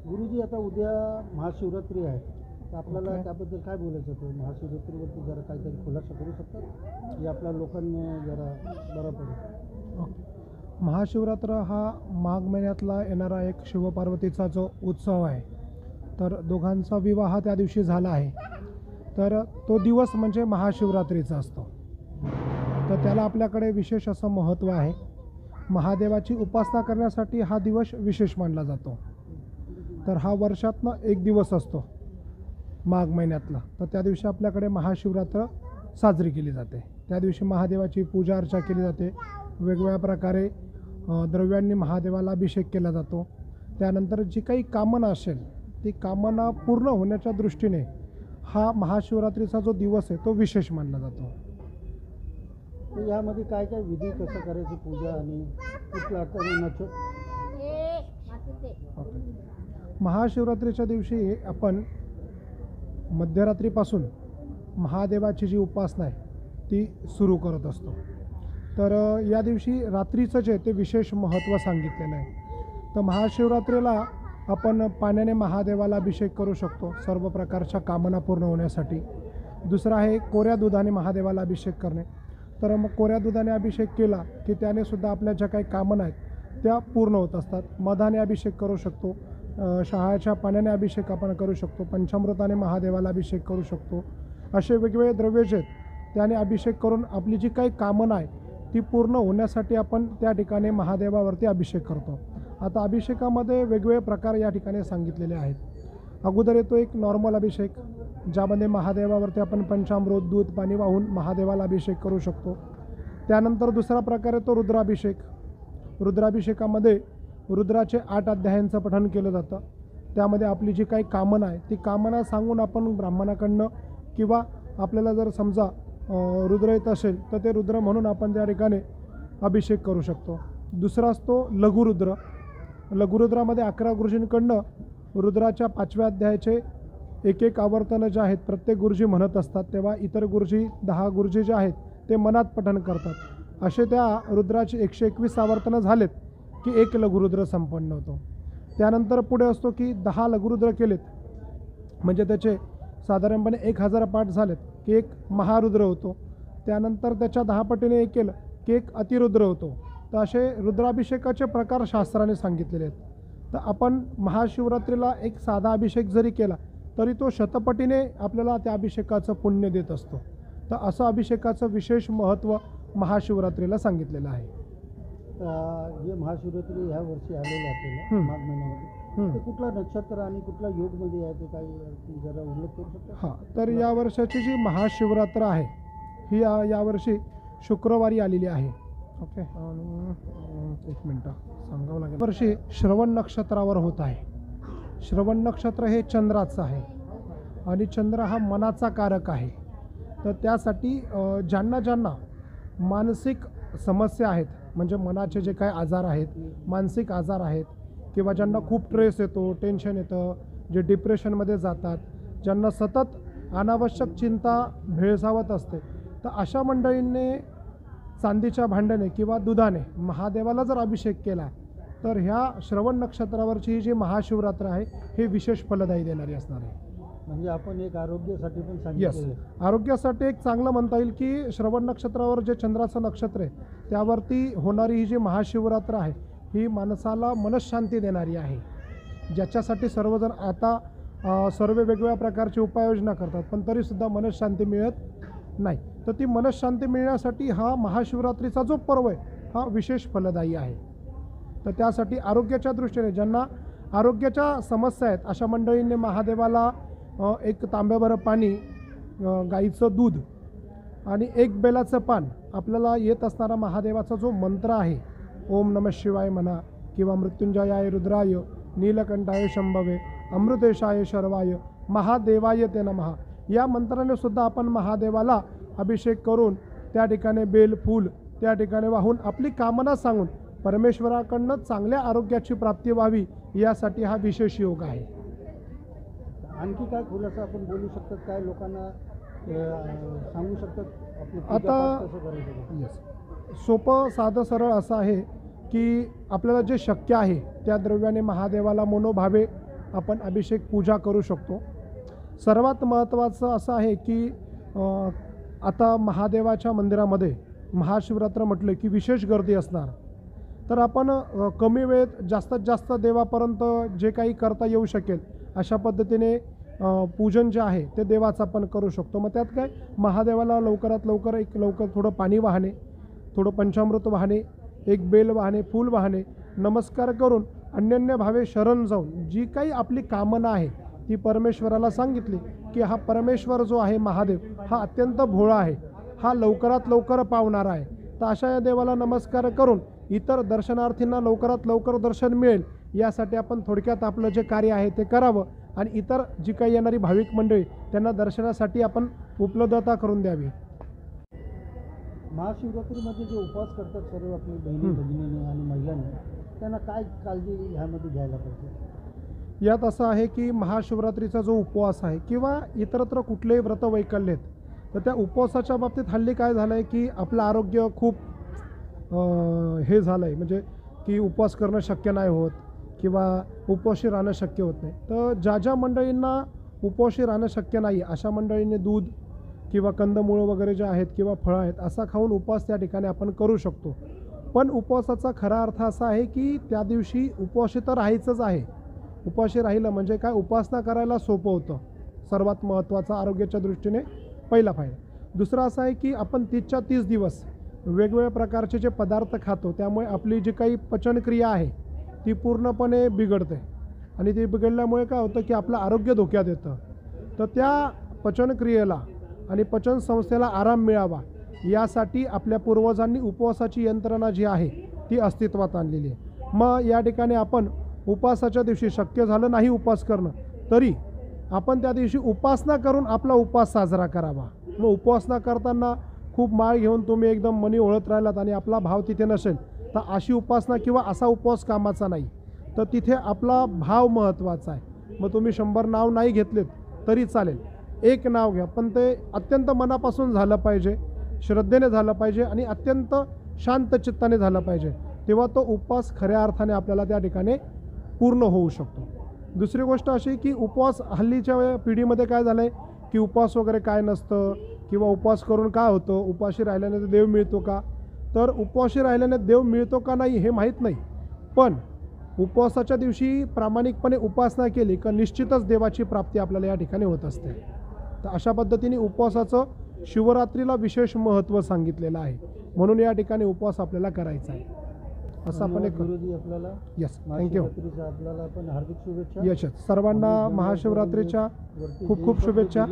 गुरुजी, आता उद्या महाशिवरात्री आहे, तर आपल्याला ओके. त्याबद्दल काय बोलायचं होतं? महाशिवरात्रीवरती जरा काहीतरी खुलासा करू शकतात, जे आपल्या लोकांना जरा बरं पडेल. महाशिवरात्र हा माघ महिन्यातला येणारा एक शिवपार्वतीचा जो उत्सव आहे, तर दोघांचा विवाह त्या दिवशी झाला आहे, तर तो दिवस म्हणजे महाशिवरात्रीचा असतो. तर त्याला आपल्याकडे विशेष असं महत्त्व आहे. महादेवाची उपासना करण्यासाठी हा दिवस विशेष मानला जातो. तर हा वर्षातनं एक दिवस असतो माघ महिन्यातला, तर त्या दिवशी आपल्याकडे महाशिवरात्र साजरी केली जाते. त्या दिवशी महादेवाची पूजा अर्चा केली जाते. वेगवेगळ्या प्रकारे द्रव्यांनी महादेवाला अभिषेक केला जातो. त्यानंतर जी काही कामना असेल ती कामना पूर्ण होण्याच्या दृष्टीने हा महाशिवरात्रीचा जो दिवस आहे तो विशेष मानला जातो. तर यामध्ये काय काय विधी, कसं करायची पूजा आणि कुठलं आता महाशिवरात्रीच्या दिवशी आपण मध्यरात्रीपासून महादेवाची जी उपासना आहे ती सुरू करत असतो. तर या दिवशी रात्रीचं जे ते विशेष महत्त्व सांगितलेलं आहे. तर महाशिवरात्रीला आपण पाण्याने महादेवाला अभिषेक करू शकतो सर्व प्रकारच्या कामना पूर्ण होण्यासाठी. दुसरं आहे कोऱ्या दुधाने महादेवाला अभिषेक करणे. तर मग कोऱ्या दुधाने अभिषेक केला की त्याने सुद्धा आपल्या ज्या काही कामना आहेत त्या पूर्ण होत असतात. मधाने अभिषेक करू शकतो, शहाळ्याच्या पाण्याने अभिषेक आपण करू शकतो, पंचामृताने महादेवाला अभिषेक करू शकतो. असे वेगवेगळे द्रव्य जे आहेत त्याने अभिषेक करून आपली जी काही कामना आहे ती पूर्ण होण्यासाठी आपण त्या ठिकाणी महादेवावरती अभिषेक करतो. आता अभिषेकामध्ये वेगवेगळे प्रकार या ठिकाणी सांगितलेले आहेत. अगोदर येतो एक नॉर्मल अभिषेक, ज्यामध्ये महादेवावरती आपण पंचामृत, दूध, पाणी वाहून महादेवाला अभिषेक करू शकतो. त्यानंतर दुसरा प्रकार येतो रुद्राभिषेक. रुद्राभिषेकामध्ये रुद्राचे 8 अध्यायांचं पठण केलं जातं. त्यामध्ये आपली जी काही कामना आहे ती कामना सांगून आपण ब्राह्मणाकडनं किंवा आपल्याला जर समजा रुद्र येत असेल तर ते रुद्र म्हणून आपण त्या ठिकाणी अभिषेक करू शकतो. दुसरा असतो लघुरुद्र. लघुरुद्रामध्ये 11 गुरुजींकडनं रुद्राच्या 5व्या अध्यायाचे एक आवर्तनं जे आहेत प्रत्येक गुरुजी म्हणत असतात, तेव्हा इतर गुरुजी 10 गुरुजी जे आहेत ते मनात पठण करतात. असे त्या रुद्राचे 121 आवर्तनं झालेत की एक लघुरुद्र संपन्न होतो. त्यानंतर पुढे असतो की 10 लघुरुद्र केलेत म्हणजे त्याचे साधारणपणे 1000 पाठ झालेत की एक महारुद्र होतो. त्यानंतर त्याच्या 10 पटीने एक केलं की एक अतिरुद्र होतो. तर असे रुद्राभिषेकाचे प्रकार शास्त्राने सांगितलेले आहेत. तर आपण महाशिवरात्रीला एक साधा अभिषेक जरी केला तरी तो शतपटीने आपल्याला त्या अभिषेकाचं पुण्य देत असतो. तर असं अभिषेकाचं विशेष महत्त्व महाशिवरात्रीला सांगितलेलं आहे. जे महाशिवरात्री ह्या वर्षी आलेलं आपल्याला माघ महिन्यामध्ये, ते कुठला नक्षत्र आणि कुठल्या योगमध्ये आहे ते काही जरा उल्लेख करू शकता? हां, तर या वर्षाची जी महाशिवरात्र आहे ही यावर्षी शुक्रवारी आलेली आहे. ओके, आणि एक मिनटं सांगावं लागेल. वर्षी श्रवण नक्षत्रावर होत आहे. श्रवण नक्षत्र हे चंद्राचं आहे आणि चंद्र हा मनाचा कारक आहे. तर त्यासाठी ज्यांना मानसिक समस्या आहेत, म्हणजे मनाचे जे काही आजार आहेत, मानसिक आजार आहेत, किंवा ज्यांना खूप स्ट्रेस येतो, टेन्शन येतं, जे डिप्रेशनमध्ये जातात, ज्यांना सतत अनावश्यक चिंता भेळसावत असते, तर अशा मंडळींनी चांदीच्या भांड्याने किंवा दुधाने महादेवाला जर अभिषेक केला तर ह्या श्रवण नक्षत्रावरची ही जी महाशिवरात्र आहे हे विशेष फलदायी देणारी असणार आहे. म्हणजे आपण एक आरोग्यासाठी पण येस, सांगितलं. आरोग्यासाठी एक चांगलं म्हणता येईल की श्रवण नक्षत्रावर जे चंद्राचं नक्षत्र आहे त्यावरती होणारी ही जी महाशिवरात्र आहे ही माणसाला मनःशांती देणारी आहे, ज्याच्यासाठी सर्वजण आता सर्व वेगवेगळ्या प्रकारची उपाययोजना करतात पण तरीसुद्धा मनःशांती मिळत नाही. तर ती मनःशांती मिळण्यासाठी हा महाशिवरात्रीचा जो पर्व आहे हा विशेष फलदायी आहे. तर त्यासाठी आरोग्याच्या दृष्टीने ज्यांना आरोग्याच्या समस्या आहेत अशा मंडळींनी महादेवाला एक तांब्याभर पाणी, गाईचं दूध आणि एक बेलाचं पान, आपल्याला येत असणारा महादेवाचा जो मंत्र आहे ओम नमः शिवाय म्हणा किंवा मृत्युंजयाय रुद्राय नीलकंठाय शंभवे अमृतेशाय शर्वाय महादेवाय ते नमः, या मंत्राने सुद्धा आपण महादेवाला अभिषेक करून त्या ठिकाणी बेल फूल त्या ठिकाणी वाहून आपली कामना सांगून परमेश्वराकडनं चांगल्या आरोग्याची प्राप्ती व्हावी यासाठी हा विशेष योग आहे. आणखी काय खुलासा आपण बोलू शकतात, काय लोकांना सांगू शकतात आपलं आता कसं करायचं? सोपं साधं सरळ असं आहे की आपल्याला जे शक्य आहे त्या द्रव्याने महादेवाला मनोभावे आपण अभिषेक पूजा करू शकतो. सर्वात महत्त्वाचं असं आहे की आता महादेवाच्या मंदिरामध्ये महाशिवरात्र म्हटलं की विशेष गर्दी असणार. तर आपण कमी वेळेत जास्तीत जास्त देवापर्यंत जे काही करता येऊ शकेल अशा पद्धतीने पूजन जे आहे ते देवाचं आपण करू शकतो. मग त्यात काय, महादेवाला लवकरात लवकर थोडं पाणी वाहणे, थोडं पंचामृत वाहणे, एक बेल वाहणे, फूल वाहणे, नमस्कार करून अन्योन्य भावे शरण जाऊन जी काही आपली कामना आहे ती परमेश्वराला सांगितली की हा परमेश्वर जो आहे महादेव हा अत्यंत भोळा आहे, हा लवकरात लवकर पावणारा आहे. तर अशा या देवाला नमस्कार करून इतर दर्शनार्थींना लवकरात लवकर दर्शन मिळेल यासाठी आपण थोडक्यात आपलं जे कार्य आहे ते करावं आणि इतर जी काही येणारी भाविक मंडळी त्यांना दर्शनासाठी आपण उपलब्धता करून द्यावी. महाशिवरात्रीमध्ये जे उपवास करतात सर्व आपली बहिणी भगिनीने आणि महिलांनी, त्यांना काय काळजी ह्यामध्ये घ्यायला पाहिजे? यात असं आहे की महाशिवरात्रीचा जो उपवास आहे किंवा इतरत्र कुठलेही व्रतवैकल्य आहेत तर त्या उपवासाच्या बाबतीत हल्ली काय झालं आहे की आपलं आरोग्य खूप हे झालं आहे, म्हणजे की उपवास करणं शक्य नाही होत किंवा उपवाशी राहणं शक्य होत नाही. तर ज्या ज्या मंडळींना उपवाशी राहणं शक्य नाही अशा मंडळींनी दूध किंवा कंदमुळं वगैरे जे आहेत किंवा फळं आहेत असा खाऊन उपवास त्या ठिकाणी आपण करू शकतो. पण उपवासाचा खरा अर्थ असा आहे की त्या दिवशी उपवाशी तर राहायचंच आहे. उपवाशी राहिलं म्हणजे काय, उपासना करायला सोपं होतं. सर्वात महत्त्वाचा आरोग्याच्या दृष्टीने पहिला फायदा. दुसरा असा आहे की आपण 30च्या 30 दिवस वेगवेगळ्या प्रकारचे जे पदार्थ खातो त्यामुळे आपली जी काही पचनक्रिया आहे ती पूर्णपणे बिघडते आणि ती बिघडल्यामुळे काय होतं की आपलं आरोग्य धोक्यात येतं. तर त्या पचनक्रियेला आणि पचन संस्थेला आराम मिळावा यासाठी आपल्या पूर्वजांनी उपवासाची यंत्रणा जी आहे ती अस्तित्वात आणलेली आहे. मग या ठिकाणी आपण उपवासाच्या दिवशी शक्य झालं नाही उपवास करणं तरी आपण त्या दिवशी उपासना करून आपला उपवास साजरा करावा. मग उपासना करताना खूप माळ घेऊन तुम्ही एकदम मनी ओळत राहिलात आणि आपला भाव तिथे नसेल तर अशी उपासना किंवा असा उपवास कामाचा नाही. तर तिथे आपला भाव महत्त्वाचा आहे. मग तुम्ही 100 नाव नाही घेतलेत तरी चालेल, एक नाव घ्या, पण ते अत्यंत मनापासून झालं पाहिजे, श्रद्धेने झालं पाहिजे आणि अत्यंत शांत चित्ताने झालं पाहिजे. तेव्हा तो उपवास खऱ्या अर्थाने आपल्याला त्या ठिकाणी पूर्ण होऊ शकतो. दुसरी गोष्ट अशी की उपवास हल्लीच्या पिढीमध्ये काय झालं आहे की उपवास वगैरे काय नसतं किंवा उपवास करून काय होतं, उपाशी राहिल्याने देव मिळतो का, तर उपवाशी राहिल्याने देव मिळतो का नाही हे माहीत नाही. पण उपवासाच्या दिवशी प्रामाणिकपणे उपासना केली का निश्चितच देवाची प्राप्ती आपल्याला या ठिकाणी होत असते. तर अशा पद्धतीने उपवासाचं शिवरात्रीला विशेष महत्त्व सांगितलेलं आहे. म्हणून या ठिकाणी उपवास आपल्याला करायचा आहे. असं आपण एक गुरुजी आपल्याला यस थँक्यू आपल्याला पण हार्दिक शुभेच्छा. यश सर्वांना महाशिवरात्रीच्या खूप खूप शुभेच्छा.